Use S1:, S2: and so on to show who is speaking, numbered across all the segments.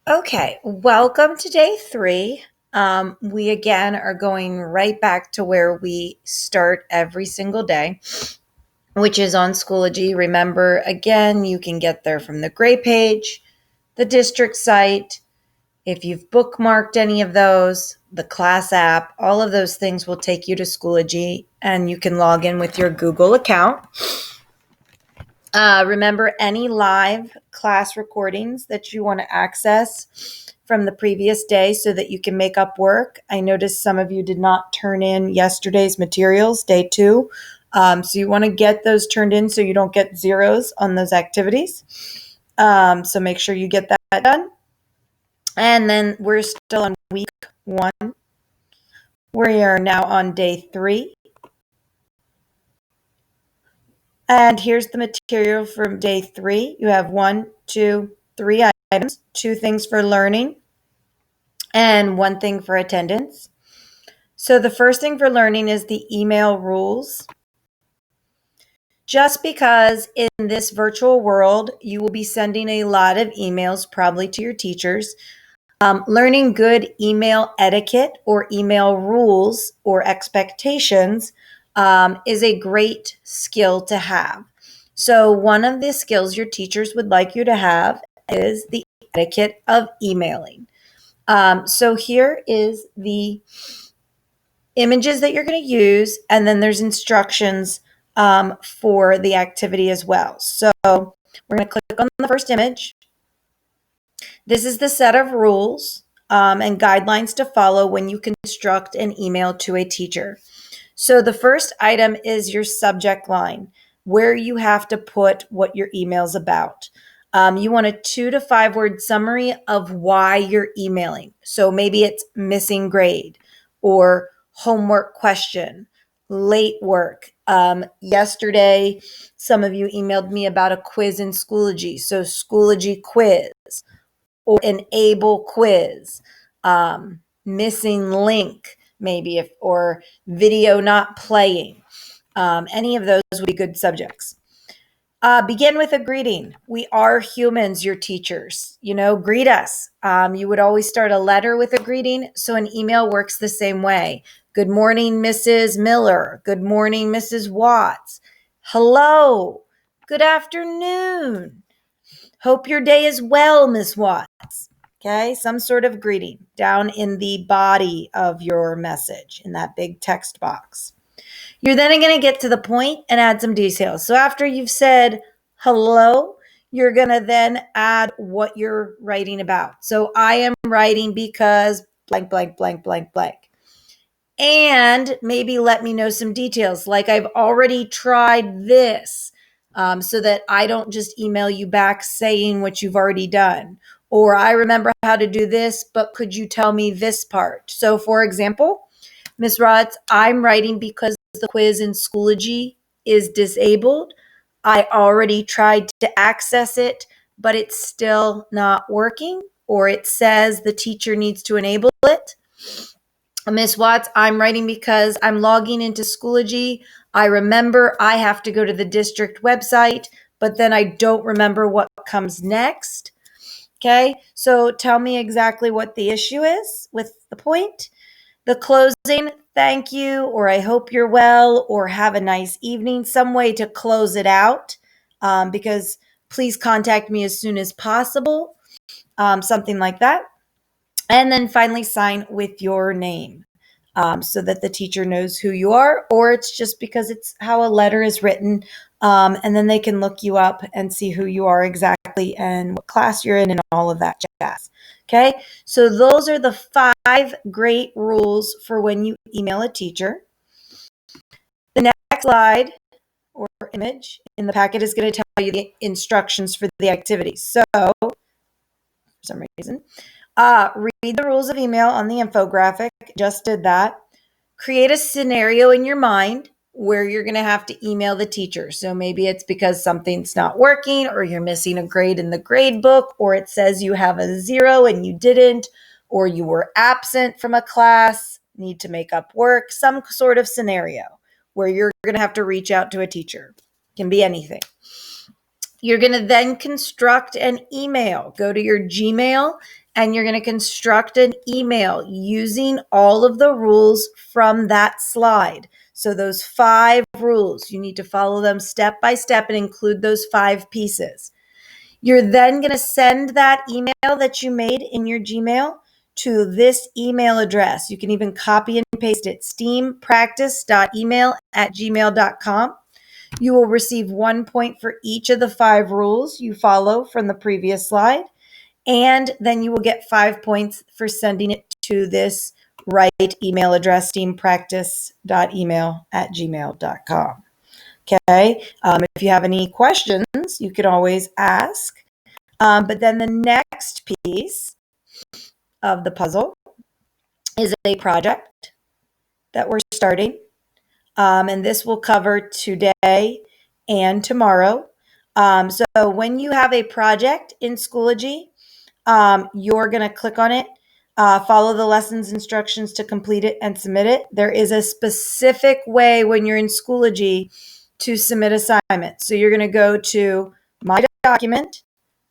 S1: Okay, welcome to day 3. We again are going right back to where we start every single day, which is on Schoology. Remember, again, you can get there from the gray page, the district site. If you've bookmarked any of those, the class app, all of those things will take you to Schoology, and you can log in with your Google account. Remember, any live class recordings that you want to access from the previous day so that you can make up work. I noticed some of you did not turn in yesterday's materials, day 2. So you want to get those turned in so you don't get zeros on those activities. So make sure you get that done. And then we're still on week 1. We are now on day 3. And here's the material from day 3. You have 1, 2, 3 items, 2 things for learning, and 1 thing for attendance. So the first thing for learning is the email rules. Just because in this virtual world, you will be sending a lot of emails, probably to your teachers. Learning good email etiquette or email rules or expectations is a great skill to have. So one of the skills your teachers would like you to have is the etiquette of emailing. So here is the images that you're going to use, and then there's instructions for the activity as well. So we're going to click on the first image. This is the set of rules and guidelines to follow when you construct an email to a teacher. So the first item is your subject line, where you have to put what your email's about. You want a 2 to 5 word summary of why you're emailing. So maybe it's missing grade or homework question, late work. Yesterday, some of you emailed me about a quiz in Schoology. So Schoology quiz or an able quiz, missing link, maybe, or video not playing. Any of those would be good subjects. Begin with a greeting. We are humans, your teachers. Greet us. You would always start a letter with a greeting, so an email works the same way. Good morning, Mrs. Miller. Good morning, Mrs. Watts. Hello. Good afternoon. Hope your day is well, Miss Watts. Okay, some sort of greeting down in the body of your message in that big text box. You're then going to get to the point and add some details. So after you've said hello, you're going to then add what you're writing about. So I am writing because blank, blank, blank, blank, blank. And maybe let me know some details, like I've already tried this, so that I don't just email you back saying what you've already done. Or I remember how to do this, but could you tell me this part? So for example, Ms. Rods, I'm writing because the quiz in Schoology is disabled. I already tried to access it, but it's still not working, or it says the teacher needs to enable it. Miss Watts, I'm writing because I'm logging into Schoology. I remember I have to go to the district website, but then I don't remember what comes next. Okay, so tell me exactly what the issue is with the point. The closing, thank you, or I hope you're well, or have a nice evening, some way to close it out, because please contact me as soon as possible, something like that. And then finally sign with your name, so that the teacher knows who you are, or it's just because it's how a letter is written. And then they can look you up and see who you are exactly and what class you're in and all of that jazz. Okay, so those are the 5 great rules for when you email a teacher. The next slide or image in the packet is going to tell you the instructions for the activity. So, for some reason, read the rules of email on the infographic. Just did that. Create a scenario in your mind where you're going to have to email the teacher. So maybe it's because something's not working, or you're missing a grade in the grade book, or it says you have a 0 and you didn't, or you were absent from a class, need to make up work, some sort of scenario where you're going to have to reach out to a teacher. It can be anything. You're going to then construct an email. Go to your Gmail and you're going to construct an email using all of the rules from that slide. So those 5 rules, you need to follow them step by step and include those 5 pieces. You're then going to send that email that you made in your Gmail to this email address. You can even copy and paste it, steampractice.email@gmail.com. You will receive 1 point for each of the 5 rules you follow from the previous slide. And then you will get 5 points for sending it to this right email address, steampractice.email@gmail.com. Okay. If you have any questions, you can always ask. But then the next piece of the puzzle is a project that we're starting. And this will cover today and tomorrow. So when you have a project in Schoology, you're going to click on it, follow the lessons instructions to complete it and submit it. There is a specific way when you're in Schoology to submit assignments. So you're going to go to My Document,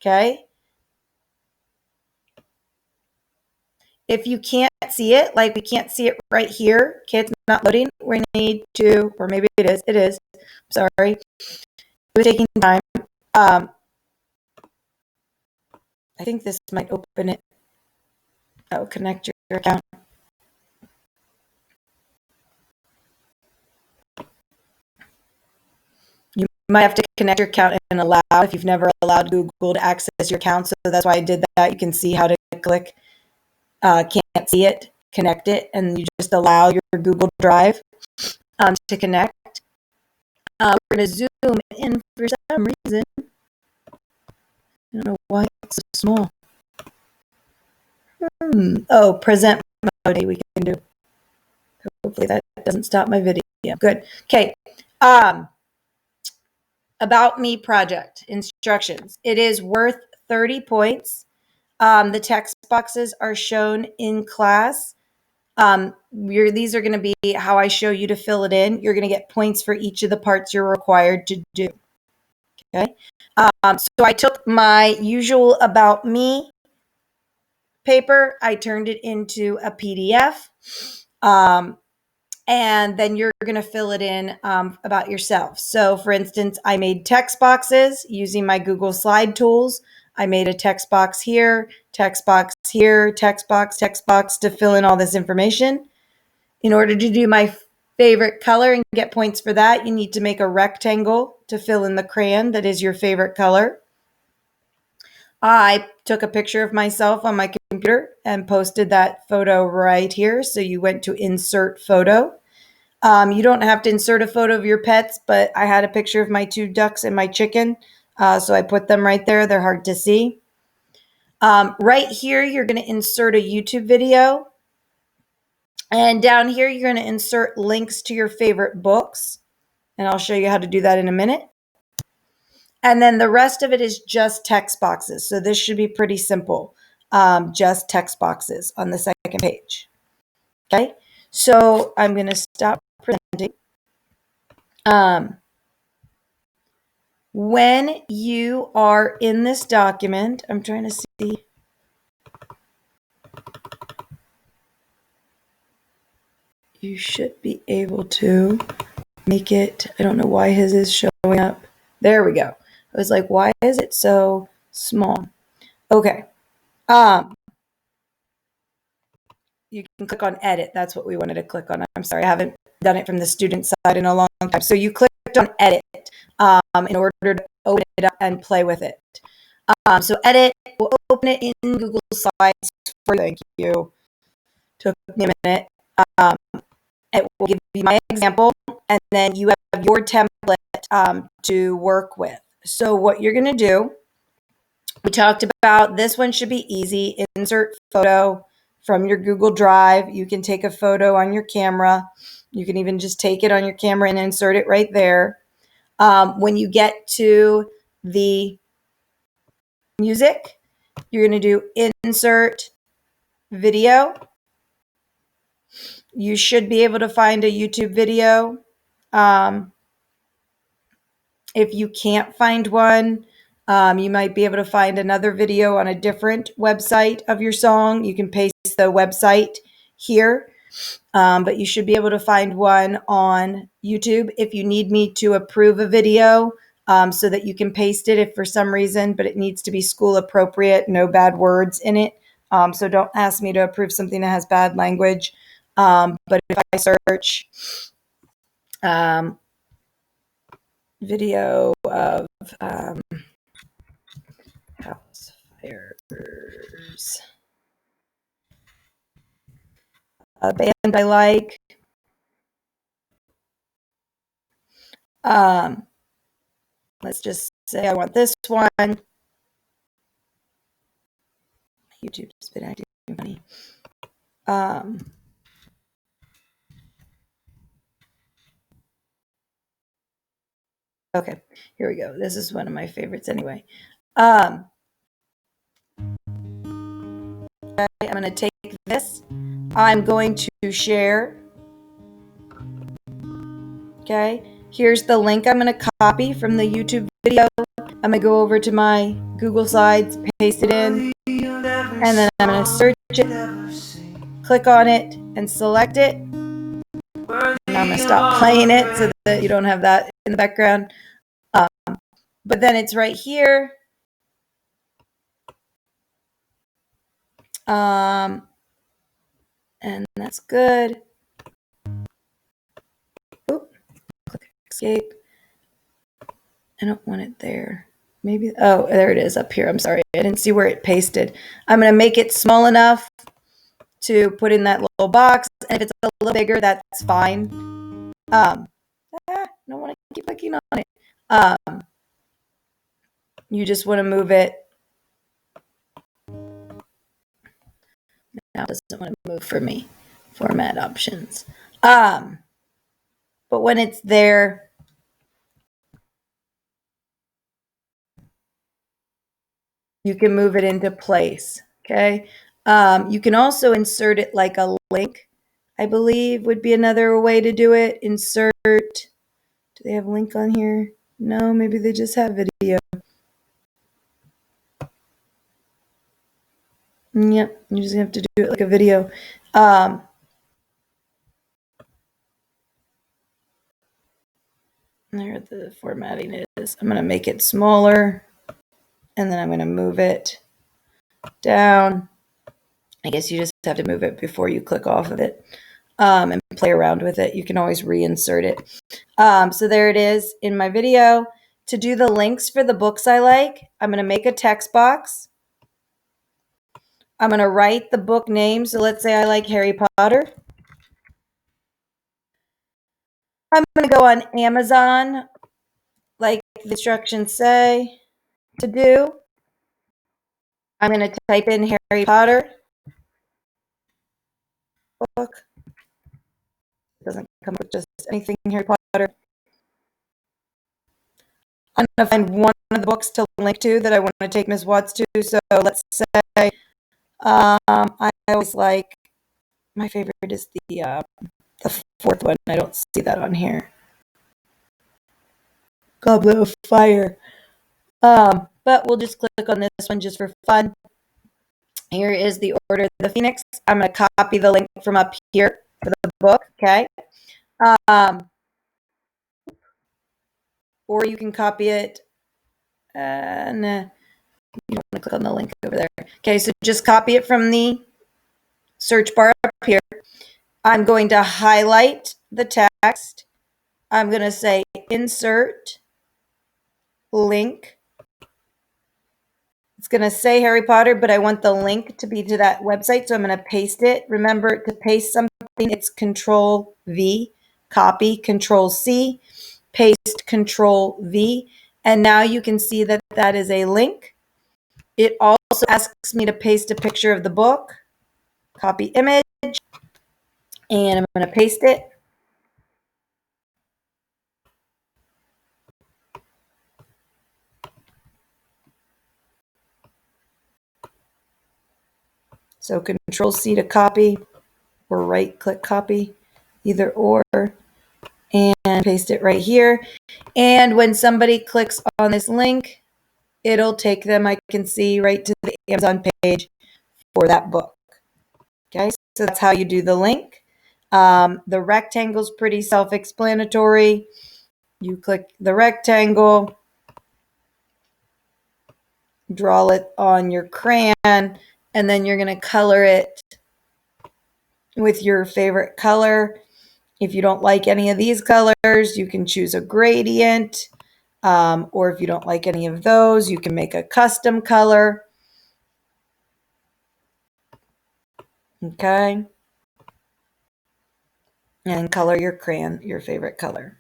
S1: okay? If you can't see it, like we can't see it right here, okay, it's not loading. We need to, or maybe it is, sorry. It was taking time. I think this might open it. Oh, connect your account. You might have to connect your account and allow if you've never allowed Google to access your account. So that's why I did that. You can see how to click. Can't see it, connect it, and you just allow your Google Drive to connect. We're going to zoom in for some reason. I don't know why it's so small. Oh, present mode we can do. Hopefully that doesn't stop my video. Good. Okay. About me project instructions. It is worth 30 points. The text boxes are shown in class. These are going to be how I show you to fill it in. You're going to get points for each of the parts you're required to do. Okay. So I took my usual about me paper, I turned it into a PDF, and then you're going to fill it in about yourself. So for instance, I made text boxes using my Google Slide tools. I made a text box here, text box here, text box to fill in all this information. In order to do my favorite color and get points for that, you need to make a rectangle to fill in the crayon that is your favorite color. I took a picture of myself on my computer and posted that photo right here. So you went to insert photo. You don't have to insert a photo of your pets, but I had a picture of my 2 ducks and my chicken. So I put them right there. They're hard to see. Right here, you're going to insert a YouTube video. And down here, you're going to insert links to your favorite books. And I'll show you how to do that in a minute. And then the rest of it is just text boxes. So this should be pretty simple. Just text boxes on the second page. Okay. So I'm going to stop presenting. When you are in this document, I'm trying to see. You should be able to make it. I don't know why his is showing up. There we go. I was like, why is it so small? Okay. You can click on edit. That's what we wanted to click on. I'm sorry, I haven't done it from the student side in a long time. So you clicked on edit in order to open it up and play with it. So edit, we'll open it in Google Slides for you. Thank you. Took me a minute. It will give you my example, and then you have your template to work with. So what you're going to do, we talked about this one should be easy. Insert photo from your Google Drive. You can take a photo on your camera. You can even just take it on your camera and insert it right there. When you get to the music, you're going to do insert video. You should be able to find a YouTube video. If you can't find one, You might be able to find another video on a different website of your song. You can paste the website here, but you should be able to find one on YouTube if you need me to approve a video, so that you can paste it if for some reason, but it needs to be school appropriate, no bad words in it. So don't ask me to approve something that has bad language. But if I search video of house fires, a band I like, let's just say I want this one. YouTube's been acting funny. Okay, here we go. This is one of my favorites anyway. Okay, I'm going to take this. I'm going to share. Okay, here's the link I'm going to copy from the YouTube video. I'm going to go over to my Google Slides, paste it in, and then I'm going to search it, click on it, and select it. And I'm going to stop playing it so that you don't have that in the background. But then it's right here. And that's good. Oop, click escape. I don't want it there. Maybe, oh, there it is up here. I'm sorry. I didn't see where it pasted. I'm going to make it small enough to put in that little box. And if it's a little bigger, that's fine. I don't want to keep clicking on it. You just want to move it. Now it doesn't want to move for me. Format options. But when it's there, you can move it into place. Okay. You can also insert it like a link, I believe would be another way to do it. Insert. Do they have a link on here? No, maybe they just have video. Yep, you just have to do it like a video. There the formatting is. I'm going to make it smaller, and then I'm going to move it down. I guess you just have to move it before you click off of it, and play around with it. You can always reinsert it. So there it is in my video. To do the links for the books I like, I'm going to make a text box. I'm going to write the book name. So let's say I like Harry Potter. I'm going to go on Amazon, like the instructions say to do. I'm going to type in Harry Potter book. It doesn't come with just anything Harry Potter. I'm going to find one of the books to link to that I want to take Miss Watts to. So let's say I always like, my favorite is the fourth one. I don't see that on here. Goblet of Fire. But we'll just click on this one just for fun. Here is the Order of the Phoenix. I'm going to copy the link from up here for the book, okay? Or you can copy it. No, you don't want to click on the link over there. Okay, so just copy it from the search bar up here. I'm going to highlight the text. I'm going to say insert link. It's going to say Harry Potter, but I want the link to be to that website, so I'm going to paste it. Remember, to paste something, it's Control V, copy, Control C, paste, Control V, and now you can see that that is a link. It also asks me to paste a picture of the book, copy image, and I'm going to paste it. So Control C to copy, or right click copy, either or, and paste it right here. And when somebody clicks on this link, it'll take them, I can see, right to the Amazon page for that book. Okay, so that's how you do the link. The rectangle is pretty self-explanatory. You click the rectangle, draw it on your crayon, and then you're going to color it with your favorite color. If you don't like any of these colors, you can choose a gradient. Or if you don't like any of those, you can make a custom color. Okay. And color your crayon your favorite color.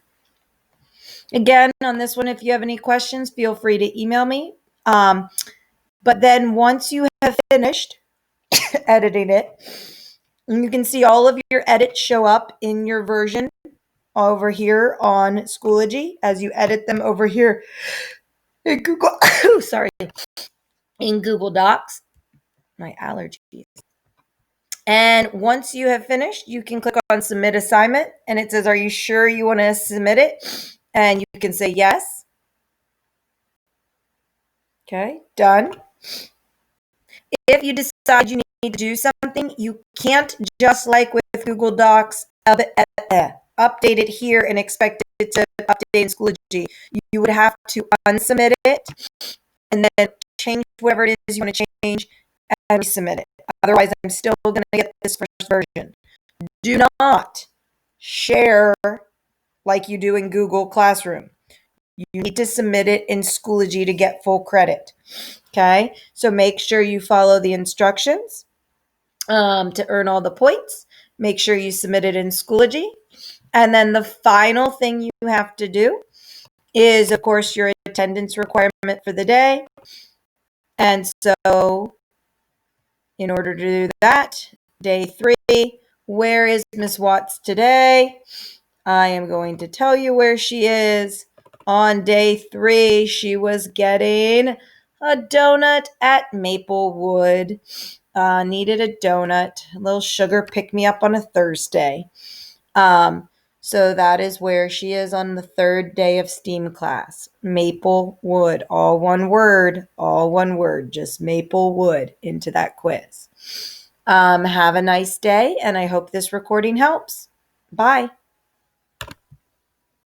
S1: Again, on this one, if you have any questions, feel free to email me. But then once you have finished editing it, you can see all of your edits show up in your version over here on Schoology as you edit them over here in Google. Sorry, in Google Docs. My allergies. And once you have finished, you can click on Submit Assignment, and it says, are you sure you want to submit it? And you can say yes. Okay, done. If you decide you need to do something, you can't just like with Google Docs, update it here and expect it to update in Schoology. You would have to unsubmit it and then change whatever it is you want to change and resubmit it. Otherwise, I'm still going to get this first version. Do not share like you do in Google Classroom. You need to submit it in Schoology to get full credit. Okay, so make sure you follow the instructions to earn all the points. Make sure you submit it in Schoology. And then the final thing you have to do is, of course, your attendance requirement for the day. And so in order to do that, day 3, where is Miss Watts today? I am going to tell you where she is. On day 3, she was getting a donut at Maplewood. Needed a donut, a little sugar pick-me-up on a Thursday. So that is where she is on the 3rd day of STEAM class. Maplewood, all one word, just Maplewood into that quiz. Have a nice day, and I hope this recording helps. Bye.